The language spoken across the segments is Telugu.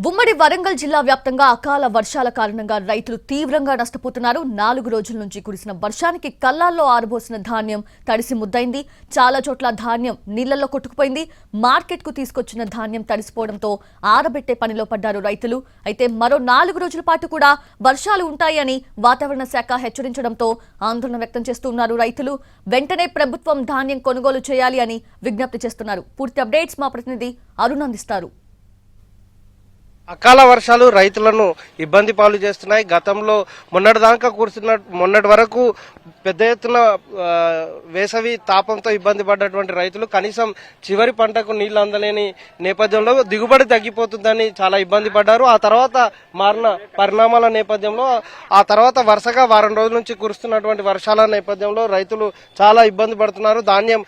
ఉమ్మడి వరంగల్ జిల్లా వ్యాప్తంగా అకాల వర్షాల కారణంగా రైతులు తీవ్రంగా నష్టపోతున్నారు. 4 రోజుల నుంచి కురిసిన వర్షానికి కల్లాల్లో ఆరబోసిన ధాన్యం తడిసి ముద్దైంది. చాలా చోట్ల ధాన్యం నీళ్లలో కొట్టుకుపోయింది. మార్కెట్కు తీసుకొచ్చిన ధాన్యం తడిసిపోవడంతో ఆరబెట్టే పనిలో పడ్డారు రైతులు. అయితే మరో 4 రోజుల పాటు కూడా వర్షాలు ఉంటాయని వాతావరణ శాఖ హెచ్చరించడంతో ఆందోళన వ్యక్తం చేస్తున్నారు రైతులు. వెంటనే ప్రభుత్వం ధాన్యం కొనుగోలు చేయాలి అని విజ్ఞప్తి చేస్తున్నారు. పూర్తి అప్డేట్స్ మా ప్రతినిధి అరుణ్ అందిస్తారు. అకాల వర్షాలు రైతులను ఇబ్బంది పాలు చేస్తున్నాయి. గతంలో మొన్నటి వరకు పెద్ద ఎత్తున వేసవి తాపంతో ఇబ్బంది పడ్డటువంటి రైతులు కనీసం చివరి పంటకు నీళ్లు అందలేని నేపథ్యంలో దిగుబడి తగ్గిపోతుందని చాలా ఇబ్బంది పడ్డారు. ఆ తర్వాత మారిన పరిణామాల నేపథ్యంలో ఆ తర్వాత వరుసగా వారం రోజుల నుంచి కురుస్తున్నటువంటి వర్షాల నేపథ్యంలో రైతులు చాలా ఇబ్బంది పడుతున్నారు. ధాన్యం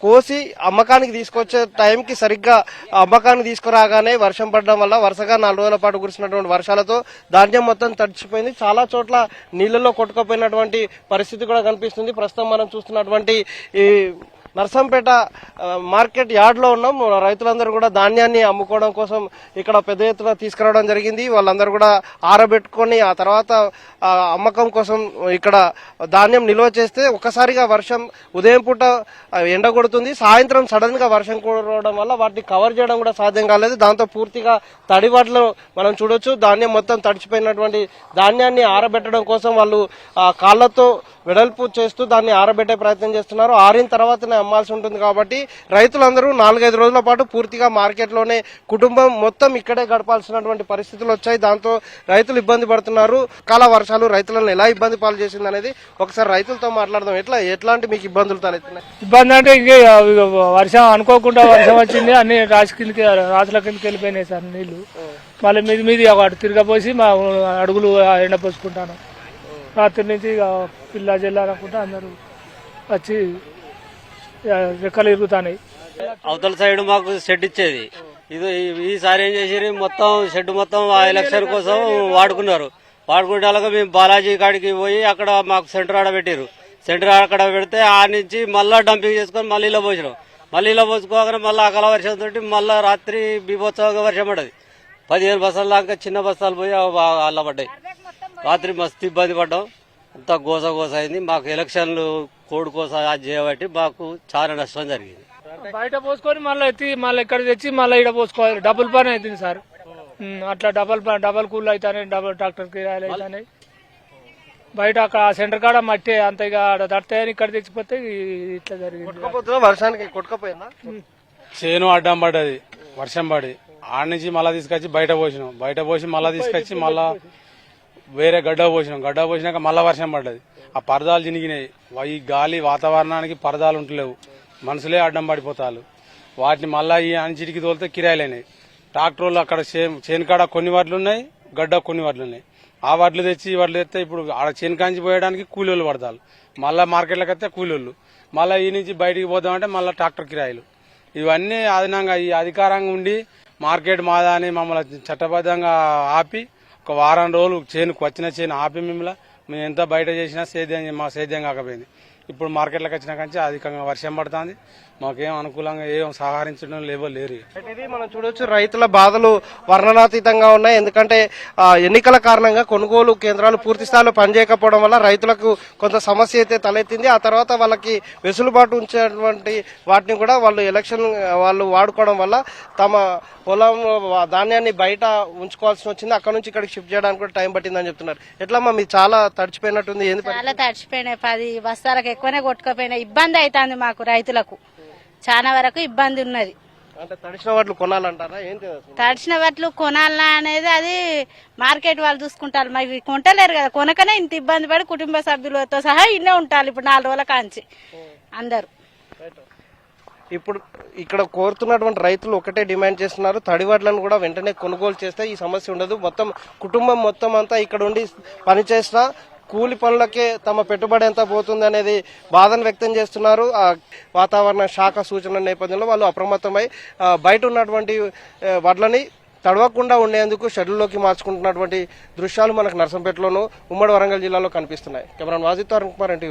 కోసి అమ్మకానికి తీసుకొచ్చే టైంకి సరిగ్గా అమ్మకానికి తీసుకురాగానే వర్షం పడడం వల్ల వరుసగా 4 రోజుల పాటు కురిసినటువంటి వర్షాలతో ధాన్యం మొత్తం తడిచిపోయింది. చాలా చోట్ల నీళ్లలో కొట్టుకుపోయినటువంటి పరిస్థితి కూడా కనిపిస్తుంది. ప్రస్తుతం మనం చూస్తున్నటువంటి ఈ నర్సంపేట మార్కెట్ యార్డ్ లో ఉన్నాం. రైతులందరూ కూడా ధాన్యాన్ని అమ్ముకోవడం కోసం ఇక్కడ పెద్ద ఎత్తున తీసుకురావడం జరిగింది. వాళ్ళందరూ కూడా ఆరబెట్టుకొని ఆ తర్వాత అమ్మకం కోసం ఇక్కడ ధాన్యం నిల్వ చేస్తే ఒక్కసారిగా వర్షం ఉదయం పూట ఎండ కొడుతుంది. సాయంత్రం సడన్ గా వర్షం కురవడం వల్ల వాటిని కవర్ చేయడం కూడా సాధ్యం కాలేదు. దాంతో పూర్తిగా తడివాట్లు మనం చూడొచ్చు. ధాన్యం మొత్తం తడిచిపోయినటువంటి ధాన్యాన్ని ఆరబెట్టడం కోసం వాళ్ళు కాళ్లతో వెడల్పు చేస్తూ దాన్ని ఆరబెట్టే ప్రయత్నం చేస్తున్నారు. ఆరిన తర్వాతనే అమ్మాల్సి ఉంటుంది కాబట్టి రైతులందరూ 4-5 రోజుల పాటు పూర్తిగా మార్కెట్ లోనే కుటుంబం మొత్తం ఇక్కడే గడపాల్సినటువంటి పరిస్థితులు వచ్చాయి. దాంతో రైతులు ఇబ్బంది పడుతున్నారు. కాల వర్షాలు రైతులను ఎలా ఇబ్బంది పాలు చేసింది అనేది ఒకసారి రైతులతో మాట్లాడదాం. ఎట్లాంటి మీకు ఇబ్బందులు తలెత్తున్నాయి? ఇబ్బంది అంటే ఇంకే వర్షం అనుకోకుండా వర్షం వచ్చింది, అన్ని రాజుల కిందకి వెళ్ళిపోయినాయి సార్ నీళ్లు. మళ్ళీ మీది అటు తిరగపోసి మా అడుగులు ఎండ పోసుకుంటాను. రాత్రి నుంచి ఇక పిల్ల జల్లారనుకుంటా అందరూ వచ్చి రెక్కలు ఇరుగుతాయి. అవతల సైడ్ మాకు షెడ్ ఇచ్చేది, ఇది ఈసారి ఏం చేసి మొత్తం షెడ్ మొత్తం ఆ ఎలక్షన్ కోసం వాడుకున్నారు. వాడుకునేలాగా మేము బాలాజీ కాడికి పోయి అక్కడ మాకు సెంటర్ ఆడ పెట్టారు. సెంటర్ అక్కడ పెడితే ఆ నుంచి మళ్ళా డంపింగ్ చేసుకొని మళ్ళీ ఇలా పోసినాం. మళ్ళీ ఇలా పోసుకోగానే మళ్ళీ అకాల వర్షం తోటి మళ్ళా రాత్రి బీభోత్సవంగా వర్షం పడ్డది. 15 బస్తాల దాకా చిన్న బస్తాలు పోయి అల్ల పడ్డాయి. రాత్రి మస్తు ఇబ్బంది పడ్డాం. అంతా గోస అయింది. మాకు ఎలక్షన్లు కోడ్ కోసం అది చేయబట్టి మాకు చాలా నష్టం జరిగింది. బయట పోసుకొని మళ్ళీ మళ్ళీ ఇక్కడ తెచ్చి మళ్ళీ ఇక్కడ పోసుకోవాలి. డబుల్ పని అవుతుంది సార్. అట్లా డబల్ కూల్ అవుతాయి, డబుల్ ట్రాక్టర్ కిరాయిలు అవుతాయి. బయట అక్కడ సెంటర్ కాడ మట్టి అంత ఇక తడతాయని ఇక్కడ తెచ్చిపోతే ఇట్లా జరిగింది. వర్షానికి కొట్టుకపోయిందా? చేను అడ్డం పడ్డది వర్షం పడి. ఆడ నుంచి మళ్ళీ తీసుకొచ్చి బయట పోసినాం. బయట పోసి మళ్ళీ తీసుకొచ్చి మళ్ళా వేరే గడ్డ పోసినాక మళ్ళా వర్షం పడ్డది. ఆ పరదాలు చినిగినాయి. ఈ గాలి వాతావరణానికి పరదాలు ఉంటలేవు, మనుషులే అడ్డం పడిపోతారు. వాటిని మళ్ళా ఈ అంచిటికి తోలితే కిరాయిలైనాయి. ట్రాక్టర్లు అక్కడ చేను కాడ కొన్ని వడ్లు ఉన్నాయి, గడ్డ కొన్ని వడ్లు ఉన్నాయి. ఆ వడ్లు తెచ్చి ఈ వడ్లు తెస్తే ఇప్పుడు ఆడ చేను కాంచి పోయడానికి కూలీలు పడతారు. మళ్ళా మార్కెట్లకు వస్తే కూలీళ్ళు. మళ్ళీ ఈ నుంచి బయటికి పోదామంటే మళ్ళీ ట్రాక్టర్ కిరాయిలు. ఇవన్నీ అదనంగా ఈ అధికారంగా ఉండి మార్కెట్ మాదా అని మమ్మల్ని చట్టబద్ధంగా ఆపి ఒక వారం రోజులు చేనుకు వచ్చిన చేను ఆపి మేము ఎంత బయట చేసినా మా సేద్యం కాకపోయింది. ఇప్పుడు మార్కెట్లకు వచ్చిన కంచి అధికంగా వర్షం పడుతుంది. మాకేం అనుకూలంగా ఏం సహకరించడం లేరు. ఇది మనం చూడొచ్చు. రైతుల బాధలు వర్ణనాతీతంగా ఉన్నాయి. ఎందుకంటే ఎన్నికల కారణంగా కొనుగోలు కేంద్రాలు పూర్తి స్థాయిలో పనిచేయకపోవడం వల్ల రైతులకు కొంత సమస్య అయితే తలెత్తింది. ఆ తర్వాత వాళ్ళకి వెసులుబాటు ఉంచేటువంటి వాటిని కూడా వాళ్ళు వాడుకోవడం వల్ల తమ పొలం ధాన్యాన్ని బయట ఉంచుకోవాల్సి వచ్చింది. అక్కడ నుంచి ఇక్కడికి షిఫ్ట్ చేయడానికి కూడా టైం పట్టిందని చెప్తున్నారు. ఎట్లమ్మా మీరు చాలా తడిచిపోయినట్టుంది? చాలా తడిచిపోయినాయి. 10 బస్తాలకు ఎక్కువనే కొట్టుకుపోయినాయి. ఇబ్బంది అవుతుంది మాకు రైతులకు, చాలా వరకు ఇబ్బంది ఉన్నది. అంటే తడిసిన వాటిని కొనాలంటారా? ఏంటి తడిసిన వాటిని కొనాలా అనేది అది మార్కెట్ వాళ్ళు చూసుకుంటారు. మరి కొంటలేరు కదా, కొనకనే ఇంత ఇబ్బంది పడి కుటుంబ సభ్యులతో సహా ఇన్నే ఉంటారు. ఇప్పుడు 4 రోజుల కాంచి అందరు. ఇప్పుడు ఇక్కడ కోరుతున్నటువంటి రైతులు ఒకటే డిమాండ్ చేస్తున్నారు, తడి వడ్లను కూడా వెంటనే కొనుగోలు చేస్తే ఈ సమస్య ఉండదు. మొత్తం కుటుంబం మొత్తం అంతా ఇక్కడ ఉండి పనిచేసినా కూలి పనులకే తమ పెట్టుబడి ఎంత పోతుంది అనేది బాధను వ్యక్తం చేస్తున్నారు. వాతావరణ శాఖ సూచనల నేపథ్యంలో వాళ్ళు అప్రమత్తమై బయట ఉన్నటువంటి వడ్లని తడవకుండా ఉండేందుకు షెడ్యూల్లోకి మార్చుకుంటున్నటువంటి దృశ్యాలు మనకు నర్సంపేటలోను ఉమ్మడి వరంగల్ జిల్లాలో కనిపిస్తున్నాయి. కెమెరామెన్ వాజిద్ తో అరుణ్ కుమార్, NTV.